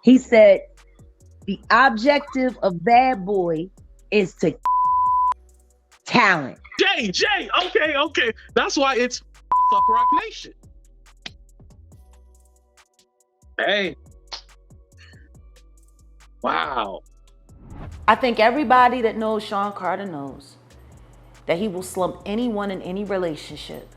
He said the objective of Bad Boy is to talent. Jay, okay. That's why it's fuck Rock Nation. Hey. Wow. I think everybody that knows Sean Carter knows that he will slump anyone in any relationship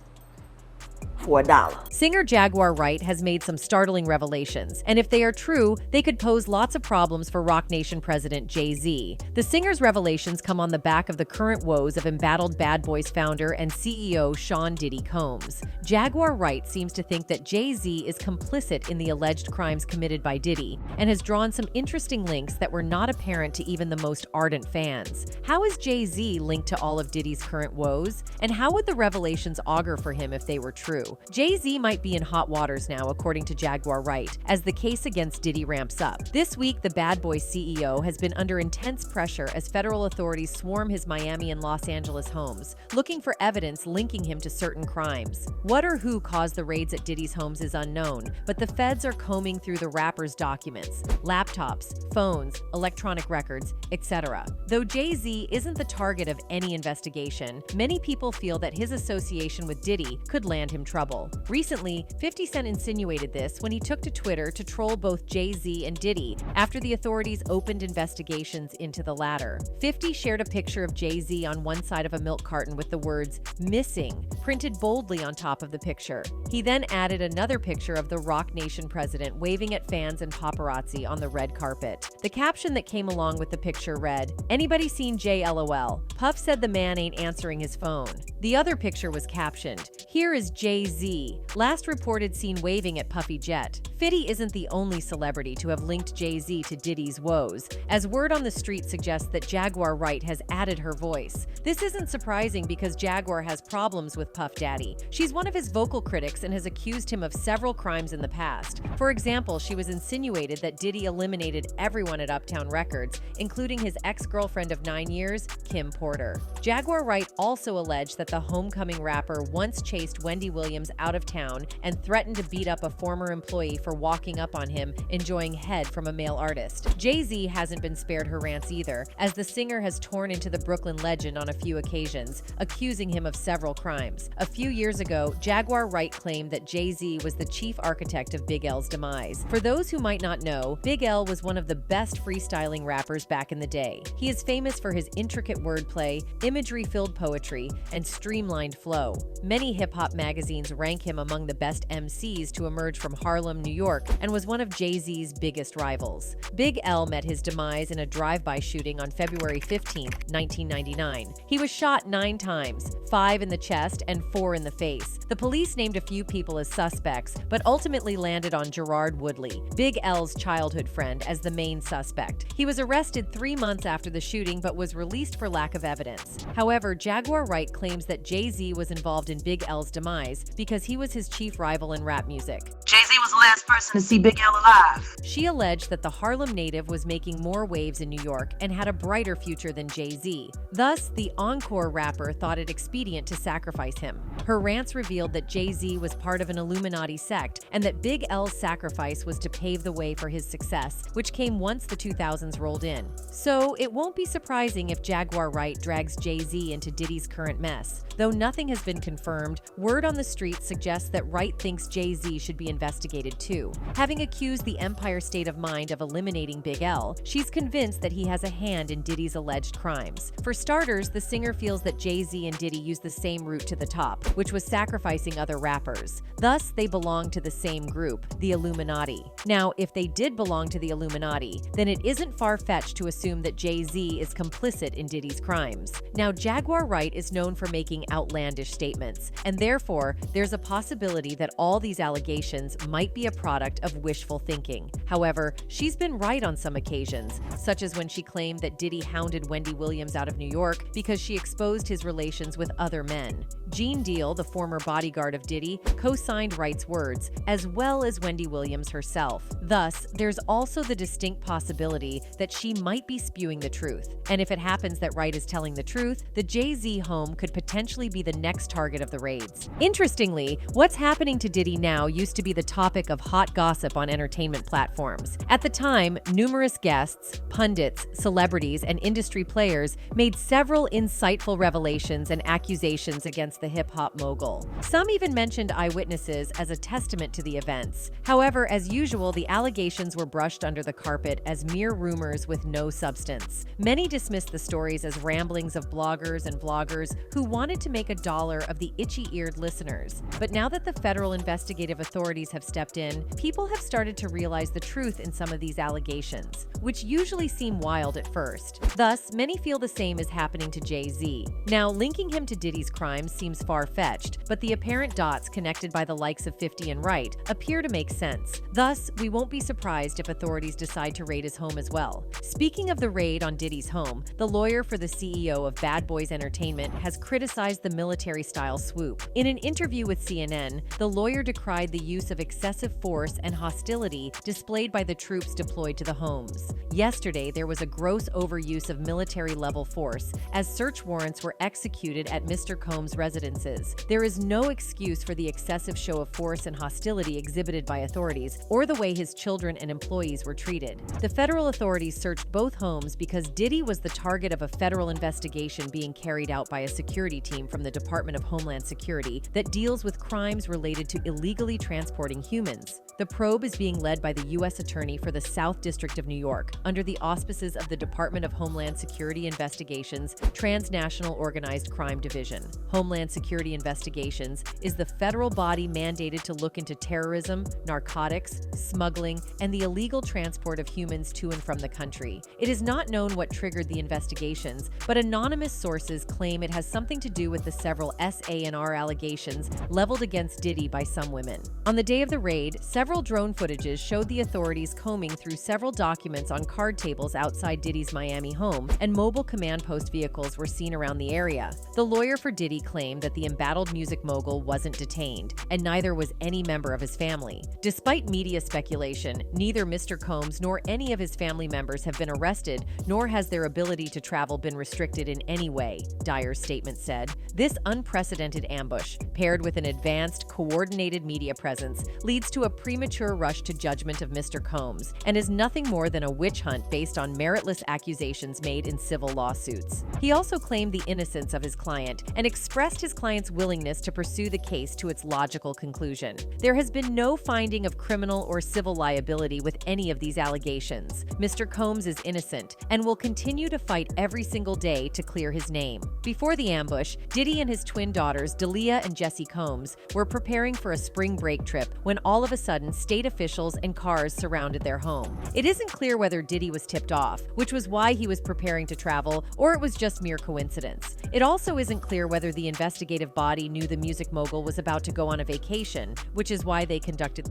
for $1. Singer Jaguar Wright has made some startling revelations, and if they are true, they could pose lots of problems for Roc Nation president Jay-Z. The singer's revelations come on the back of the current woes of embattled Bad Boys founder and CEO Sean Diddy Combs. Jaguar Wright seems to think that Jay-Z is complicit in the alleged crimes committed by Diddy, and has drawn some interesting links that were not apparent to even the most ardent fans. How is Jay-Z linked to all of Diddy's current woes? And how would the revelations augur for him if they were true? Jay-Z might be in hot waters now, according to Jaguar Wright, as the case against Diddy ramps up. This week, the Bad Boys CEO has been under intense pressure as federal authorities swarm his Miami and Los Angeles homes, looking for evidence linking him to certain crimes. What or who caused the raids at Diddy's homes is unknown, but the feds are combing through the rapper's documents, laptops, phones, electronic records, etc. Though Jay-Z isn't the target of any investigation, many people feel that his association with Diddy could land him trouble. Recently, 50 Cent insinuated this when he took to Twitter to troll both Jay-Z and Diddy after the authorities opened investigations into the latter. 50 shared a picture of Jay-Z on one side of a milk carton with the words "missing" printed boldly on top of the picture. He then added another picture of the Roc Nation president waving at fans and paparazzi on the red carpet. The caption that came along with the picture read, "Anybody seen Jay LOL? Puff said the man ain't answering his phone." The other picture was captioned, "Here is Jay-Z, last reported seen waving at Puffy Jet." 50 isn't the only celebrity to have linked Jay-Z to Diddy's woes, as word on the street suggests that Jaguar Wright has added her voice. This isn't surprising because Jaguar has problems with Puff Daddy. She's one of his vocal critics and has accused him of several crimes in the past. For example, she was insinuated that Diddy eliminated everyone at Uptown Records, including his ex-girlfriend of 9 years, Kim Porter. Jaguar Wright also alleged that the homecoming rapper once chased Wendy Williams out of town and threatened to beat up a former employee for walking up on him enjoying head from a male artist. Jay-Z hasn't been spared her rants either, as the singer has torn into the Brooklyn legend on a few occasions, accusing him of several crimes. A few years ago, Jaguar Wright claimed that Jay-Z was the chief architect of Big L's demise. For those who might not know, Big L was one of the best freestyling rappers back in the day. He is famous for his intricate wordplay, imagery-filled poetry, and streamlined flow. Many hip-hop magazines rank him among the best MCs to emerge from Harlem, New York, and was one of Jay-Z's biggest rivals. Big L met his demise in a drive-by shooting on February 15, 1999. He was shot 9 times, 5 in the chest and 4 in the face. The police named a few people as suspects, but ultimately landed on Gerard Woodley, Big L's childhood friend, as the main suspect. He was arrested 3 months after the shooting but was released for lack of evidence. However, Jaguar Wright claims that Jay-Z was involved in Big L's demise because he was his chief rival in rap music. Jay-Z was the last person to see Big L alive. She alleged that the Harlem native was making more waves in New York and had a brighter future than Jay-Z. Thus, the encore rapper thought it expedient to sacrifice him. Her rants revealed that Jay-Z was part of an Illuminati sect and that Big L's sacrifice was to pave the way for his success, which came once the 2000s rolled in. So, it won't be surprising if Jaguar Wright drags Jay-Z into Diddy's current mess. Though nothing has been confirmed, word on the street suggests that Wright thinks Jay-Z should be investigated too. Having accused the Empire State of Mind of eliminating Big L, she's convinced that he has a hand in Diddy's alleged crimes. For starters, the singer feels that Jay-Z and Diddy used the same route to the top, which was sacrificing other rappers. Thus, they belong to the same group, the Illuminati. Now, if they did belong to the Illuminati, then it isn't far-fetched to assume that Jay-Z is complicit in Diddy's crimes. Now, Jaguar Wright is known for making outlandish statements, and therefore, there's a possibility that all these allegations might be a product of wishful thinking. However, she's been right on some occasions, such as when she claimed that Diddy hounded Wendy Williams out of New York because she exposed his relations with other men. Gene Deal, the former bodyguard of Diddy, co-signed Wright's words, as well as Wendy Williams herself. Thus, there's also the distinct possibility that she might be spewing the truth. And if it happens that Wright is telling the truth, the Jay-Z home could potentially be the next target of the raids. Interestingly, what's happening to Diddy now used to be the topic topic of hot gossip on entertainment platforms. At the time, numerous guests, pundits, celebrities, and industry players made several insightful revelations and accusations against the hip-hop mogul. Some even mentioned eyewitnesses as a testament to the events. However, as usual, the allegations were brushed under the carpet as mere rumors with no substance. Many dismissed the stories as ramblings of bloggers and vloggers who wanted to make a dollar of the itchy-eared listeners. But now that the federal investigative authorities have stepped in, people have started to realize the truth in some of these allegations, which usually seem wild at first. Thus, many feel the same is happening to Jay-Z. Now, linking him to Diddy's crimes seems far-fetched, but the apparent dots connected by the likes of 50 and Wright appear to make sense. Thus, we won't be surprised if authorities decide to raid his home as well. Speaking of the raid on Diddy's home, the lawyer for the CEO of Bad Boys Entertainment has criticized the military-style swoop. In an interview with CNN, the lawyer decried the use of excessive force and hostility displayed by the troops deployed to the homes. Yesterday, there was a gross overuse of military-level force as search warrants were executed at Mr. Combs' residences. There is no excuse for the excessive show of force and hostility exhibited by authorities or the way his children and employees were treated. The federal authorities searched both homes because Diddy was the target of a federal investigation being carried out by a security team from the Department of Homeland Security that deals with crimes related to illegally transporting humans. The probe is being led by the U.S. Attorney for the South District of New York, under the auspices of the Department of Homeland Security Investigations Transnational Organized Crime Division. Homeland Security Investigations is the federal body mandated to look into terrorism, narcotics, smuggling, and the illegal transport of humans to and from the country. It is not known what triggered the investigations, but anonymous sources claim it has something to do with the several SANR allegations leveled against Diddy by some women. On the day of the raid, several drone footages showed the authorities combing through several documents on card tables outside Diddy's Miami home, and mobile command post vehicles were seen around the area. The lawyer for Diddy claimed that the embattled music mogul wasn't detained, and neither was any member of his family. Despite media speculation, neither Mr. Combs nor any of his family members have been arrested, nor has their ability to travel been restricted in any way, Dyer's statement said. This unprecedented ambush, paired with an advanced, coordinated media presence, leads to a premature rush to judgment of Mr. Combs and is nothing more than a witch hunt based on meritless accusations made in civil lawsuits. He also claimed the innocence of his client and expressed his client's willingness to pursue the case to its logical conclusion. There has been no finding of criminal or civil liability with any of these allegations. Mr. Combs is innocent and will continue to fight every single day to clear his name. Before the ambush, Diddy and his twin daughters, Dalia and Jessie Combs, were preparing for a spring break trip when all of a sudden state officials and cars surrounded their home. It isn't clear whether Diddy was tipped off, which was why he was preparing to travel, or it was just mere coincidence. It also isn't clear whether the investigative body knew the music mogul was about to go on a vacation, which is why they conducted.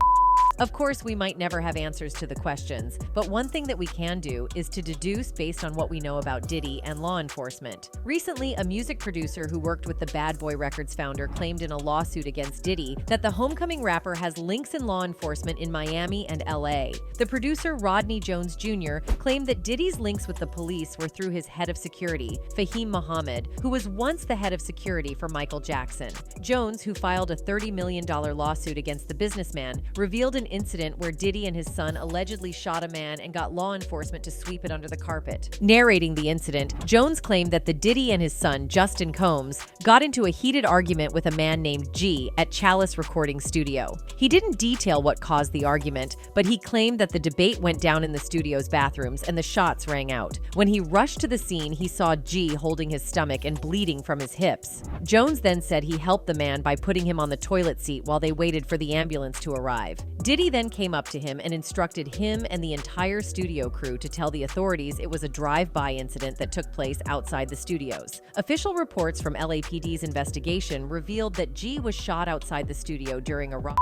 Of course, we might never have answers to the questions, but one thing that we can do is to deduce based on what we know about Diddy and law enforcement. Recently, a music producer who worked with the Bad Boy Records founder claimed in a lawsuit against Diddy that the homecoming rapper has links in law enforcement in Miami and LA. The producer, Rodney Jones Jr., claimed that Diddy's links with the police were through his head of security, Fahim Muhammad, who was once the head of security for Michael Jackson. Jones, who filed a $30 million lawsuit against the businessman, revealed an incident where Diddy and his son allegedly shot a man and got law enforcement to sweep it under the carpet. Narrating the incident, Jones claimed that the Diddy and his son, Justin Combs, got into a heated argument with a man named G at Chalice Recording Studio. He didn't detail what caused the argument, but he claimed that the debate went down in the studio's bathrooms and the shots rang out. When he rushed to the scene, he saw G holding his stomach and bleeding from his hips. Jones then said he helped the man by putting him on the toilet seat while they waited for the ambulance to arrive. Diddy then came up to him and instructed him and the entire studio crew to tell the authorities it was a drive-by incident that took place outside the studios. Official reports from LAPD's investigation revealed that G was shot outside the studio during a riot.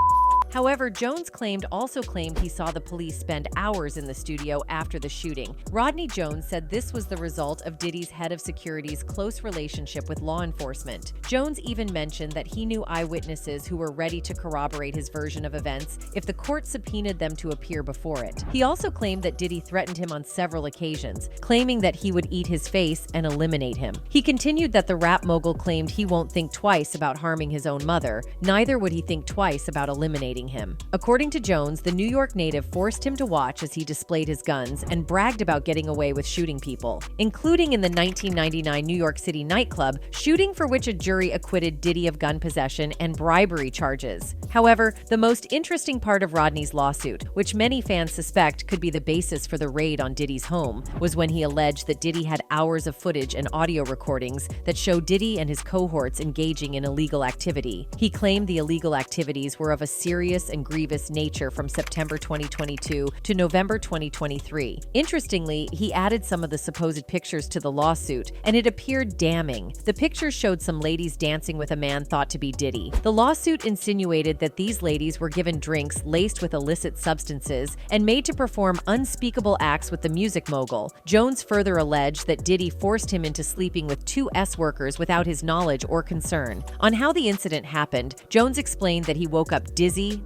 However, Jones also claimed he saw the police spend hours in the studio after the shooting. Rodney Jones said this was the result of Diddy's head of security's close relationship with law enforcement. Jones even mentioned that he knew eyewitnesses who were ready to corroborate his version of events if the court subpoenaed them to appear before it. He also claimed that Diddy threatened him on several occasions, claiming that he would eat his face and eliminate him. He continued that the rap mogul claimed he won't think twice about harming his own mother, neither would he think twice about eliminating humiliating him. According to Jones, the New York native forced him to watch as he displayed his guns and bragged about getting away with shooting people, including in the 1999 New York City nightclub, shooting for which a jury acquitted Diddy of gun possession and bribery charges. However, the most interesting part of Rodney's lawsuit, which many fans suspect could be the basis for the raid on Diddy's home, was when he alleged that Diddy had hours of footage and audio recordings that show Diddy and his cohorts engaging in illegal activity. He claimed the illegal activities were of a serious and grievous nature from September 2022 to November 2023. Interestingly, he added some of the supposed pictures to the lawsuit, and it appeared damning. The pictures showed some ladies dancing with a man thought to be Diddy. The lawsuit insinuated that these ladies were given drinks laced with illicit substances and made to perform unspeakable acts with the music mogul. Jones further alleged that Diddy forced him into sleeping with two S-workers without his knowledge or concern. On how the incident happened, Jones explained that he woke up dizzy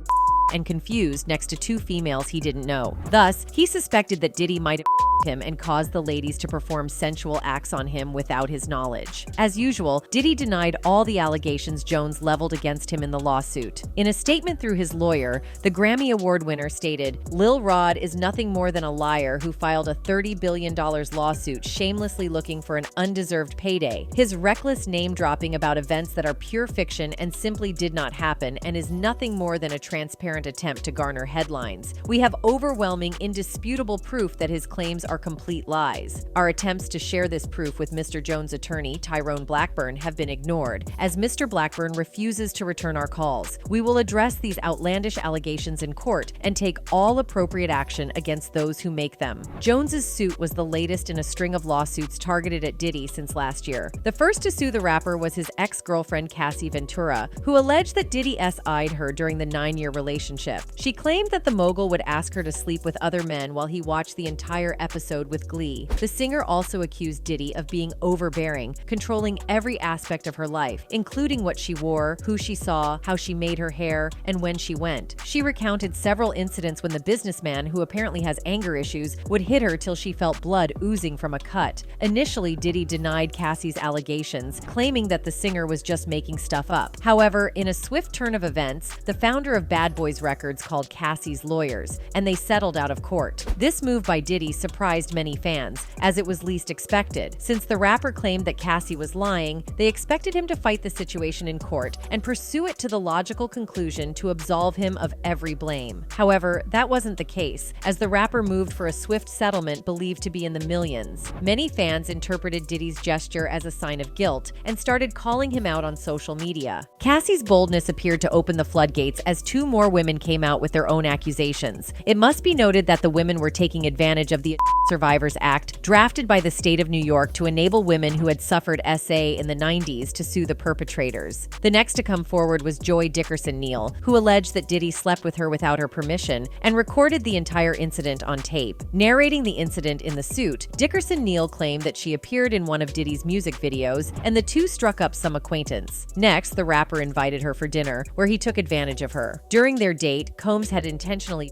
and confused next to two females he didn't know. Thus, he suspected that Diddy might have him and caused the ladies to perform sensual acts on him without his knowledge. As usual, Diddy denied all the allegations Jones leveled against him in the lawsuit. In a statement through his lawyer, the Grammy Award winner stated, "Lil Rod is nothing more than a liar who filed a $30 billion lawsuit shamelessly looking for an undeserved payday. His reckless name-dropping about events that are pure fiction and simply did not happen and is nothing more than a transparent attempt to garner headlines. We have overwhelming, indisputable proof that his claims are complete lies. Our attempts to share this proof with Mr. Jones' attorney, Tyrone Blackburn, have been ignored, as Mr. Blackburn refuses to return our calls. We will address these outlandish allegations in court and take all appropriate action against those who make them." Jones's suit was the latest in a string of lawsuits targeted at Diddy since last year. The first to sue the rapper was his ex-girlfriend Cassie Ventura, who alleged that Diddy SI'd her during the 9-year relationship. She claimed that the mogul would ask her to sleep with other men while he watched the entire episode with glee. The singer also accused Diddy of being overbearing, controlling every aspect of her life, including what she wore, who she saw, how she made her hair, and when she went. She recounted several incidents when the businessman, who apparently has anger issues, would hit her till she felt blood oozing from a cut. Initially, Diddy denied Cassie's allegations, claiming that the singer was just making stuff up. However, in a swift turn of events, the founder of Bad Boys Records called Cassie's lawyers, and they settled out of court. This move by Diddy surprised many fans, as it was least expected. Since the rapper claimed that Cassie was lying, they expected him to fight the situation in court and pursue it to the logical conclusion to absolve him of every blame. However, that wasn't the case, as the rapper moved for a swift settlement believed to be in the millions. Many fans interpreted Diddy's gesture as a sign of guilt and started calling him out on social media. Cassie's boldness appeared to open the floodgates as two more women came out with their own accusations. It must be noted that the women were taking advantage of the Survivors Act, drafted by the state of New York to enable women who had suffered SA in the 90s to sue the perpetrators. The next to come forward was Joy Dickerson Neal, who alleged that Diddy slept with her without her permission and recorded the entire incident on tape. Narrating the incident in the suit, Dickerson Neal claimed that she appeared in one of Diddy's music videos, and the two struck up some acquaintance. Next, the rapper invited her for dinner, where he took advantage of her. During their date, Combs had intentionally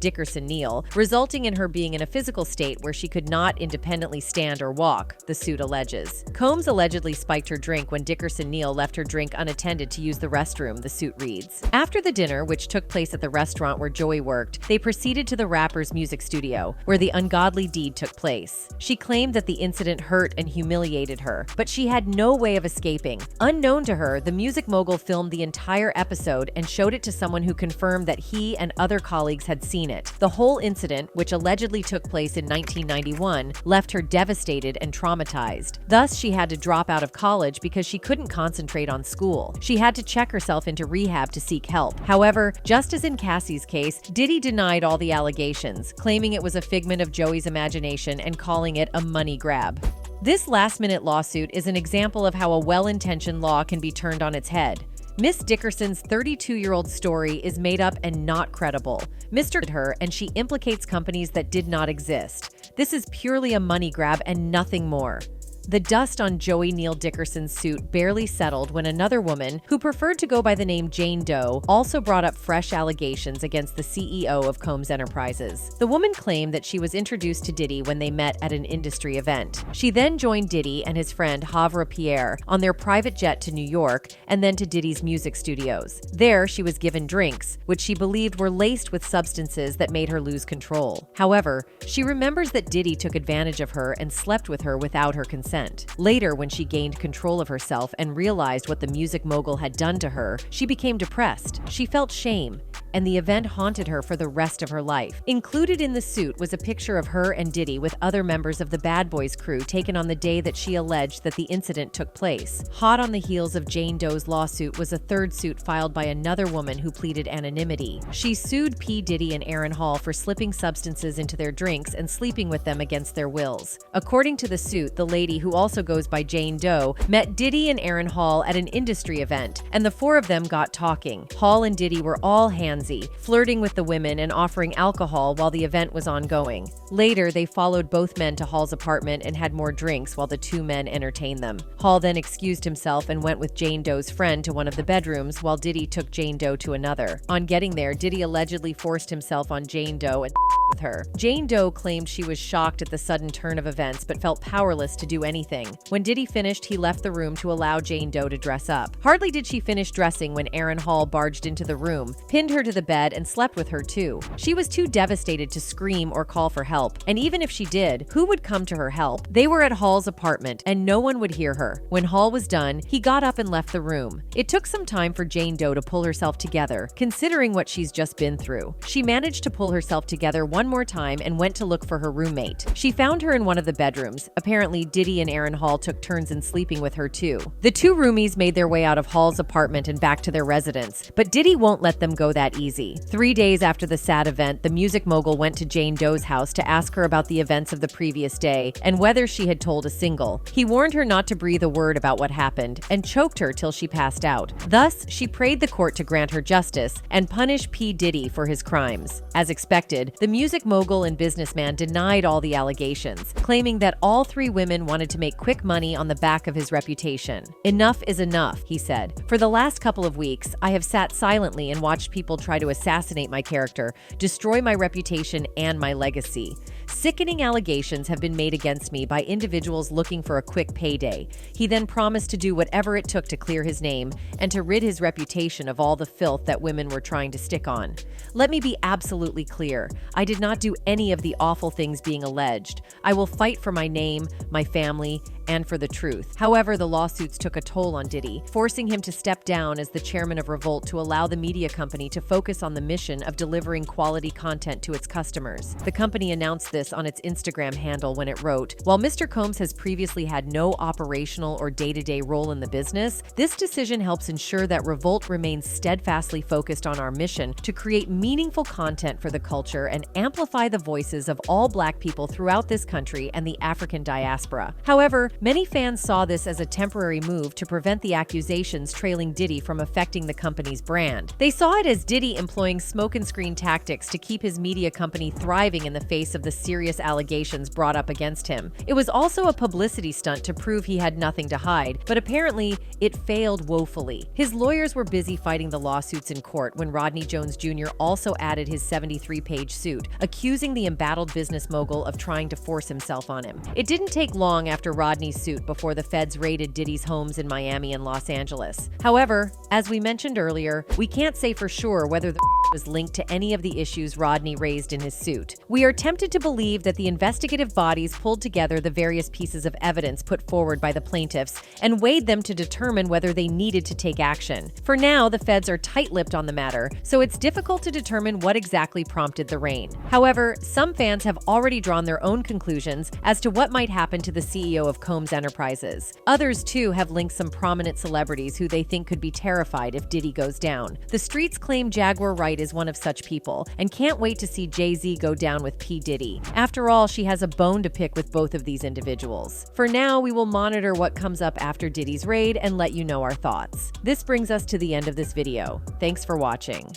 Dickerson Neal, resulting in her being in a physical state where she could not independently stand or walk, the suit alleges. Combs allegedly spiked her drink when Dickerson Neal left her drink unattended to use the restroom, the suit reads. After the dinner, which took place at the restaurant where Joy worked, they proceeded to the rapper's music studio, where the ungodly deed took place. She claimed that the incident hurt and humiliated her, but she had no way of escaping. Unknown to her, the music mogul filmed the entire episode and showed it to someone who confirmed that he and other colleagues had seen it. The whole incident, which allegedly took place in 1991, left her devastated and traumatized. Thus, she had to drop out of college because she couldn't concentrate on school. She had to check herself into rehab to seek help. However, just as in Cassie's case, Diddy denied all the allegations, claiming it was a figment of Joey's imagination and calling it a money grab. This last-minute lawsuit is an example of how a well-intentioned law can be turned on its head. Miss Dickerson's 32-year-old story is made up and not credible. Mr. her, and she implicates companies that did not exist. This is purely a money grab and nothing more. The dust on Joey Neal Dickerson's suit barely settled when another woman, who preferred to go by the name Jane Doe, also brought up fresh allegations against the CEO of Combs Enterprises. The woman claimed that she was introduced to Diddy when they met at an industry event. She then joined Diddy and his friend Havre Pierre on their private jet to New York and then to Diddy's music studios. There, she was given drinks, which she believed were laced with substances that made her lose control. However, she remembers that Diddy took advantage of her and slept with her without her consent. Later, when she gained control of herself and realized what the music mogul had done to her, she became depressed. She felt shame, and the event haunted her for the rest of her life. Included in the suit was a picture of her and Diddy with other members of the Bad Boys crew taken on the day that she alleged that the incident took place. Hot on the heels of Jane Doe's lawsuit was a third suit filed by another woman who pleaded anonymity. She sued P. Diddy and Aaron Hall for slipping substances into their drinks and sleeping with them against their wills. According to the suit, the lady, who also goes by Jane Doe, met Diddy and Aaron Hall at an industry event, and the four of them got talking. Hall and Diddy were all handsy, flirting with the women and offering alcohol while the event was ongoing. Later, they followed both men to Hall's apartment and had more drinks while the two men entertained them. Hall then excused himself and went with Jane Doe's friend to one of the bedrooms, while Diddy took Jane Doe to another. On getting there, Diddy allegedly forced himself on Jane Doe and with her. Jane Doe claimed she was shocked at the sudden turn of events but felt powerless to do anything. When Diddy finished, he left the room to allow Jane Doe to dress up. Hardly did she finish dressing when Aaron Hall barged into the room, pinned her to the bed, and slept with her too. She was too devastated to scream or call for help, and even if she did, who would come to her help? They were at Hall's apartment, and no one would hear her. When Hall was done, he got up and left the room. It took some time for Jane Doe to pull herself together, considering what she's just been through. She managed to pull herself together one more time and went to look for her roommate. She found her in one of the bedrooms. Apparently, Diddy and Aaron Hall took turns in sleeping with her too. The two roomies made their way out of Hall's apartment and back to their residence, but Diddy won't let them go that easy. 3 days after the sad event, the music mogul went to Jane Doe's house to ask her about the events of the previous day and whether she had told a single. He warned her not to breathe a word about what happened and choked her till she passed out. Thus, she prayed the court to grant her justice and punish P. Diddy for his crimes. As expected, the music mogul and businessman denied all the allegations, claiming that all three women wanted to make quick money on the back of his reputation. "Enough is enough," he said. "For the last couple of weeks, I have sat silently and watched people try to assassinate my character, destroy my reputation and my legacy. Sickening allegations have been made against me by individuals looking for a quick payday." He then promised to do whatever it took to clear his name and to rid his reputation of all the filth that women were trying to stick on. "Let me be absolutely clear. I did not do any of the awful things being alleged. I will fight for my name, my family, and for the truth." However, the lawsuits took a toll on Diddy, forcing him to step down as the chairman of Revolt to allow the media company to focus on the mission of delivering quality content to its customers. The company announced this on its Instagram handle when it wrote, "While Mr. Combs has previously had no operational or day-to-day role in the business, this decision helps ensure that Revolt remains steadfastly focused on our mission to create meaningful content for the culture and amplify the voices of all Black people throughout this country and the African diaspora." However, many fans saw this as a temporary move to prevent the accusations trailing Diddy from affecting the company's brand. They saw it as Diddy employing smoke and screen tactics to keep his media company thriving in the face of the serious allegations brought up against him. It was also a publicity stunt to prove he had nothing to hide, but apparently it failed woefully. His lawyers were busy fighting the lawsuits in court when Rodney Jones Jr. also added his 73-page suit, accusing the embattled business mogul of trying to force himself on him. It didn't take long after Rodney's suit before the feds raided Diddy's homes in Miami and Los Angeles. However, as we mentioned earlier, we can't say for sure whether the was linked to any of the issues Rodney raised in his suit. We are tempted to believe that the investigative bodies pulled together the various pieces of evidence put forward by the plaintiffs and weighed them to determine whether they needed to take action. For now, the feds are tight-lipped on the matter, so it's difficult to determine what exactly prompted the raid. However, some fans have already drawn their own conclusions as to what might happen to the CEO of Combs Enterprises. Others, too, have linked some prominent celebrities who they think could be terrified if Diddy goes down. The streets claim Jaguar Wright is one of such people and can't wait to see Jay-Z go down with P. Diddy. After all, she has a bone to pick with both of these individuals. For now, we will monitor what comes up after Diddy's raid and let you know our thoughts. This brings us to the end of this video. Thanks for watching.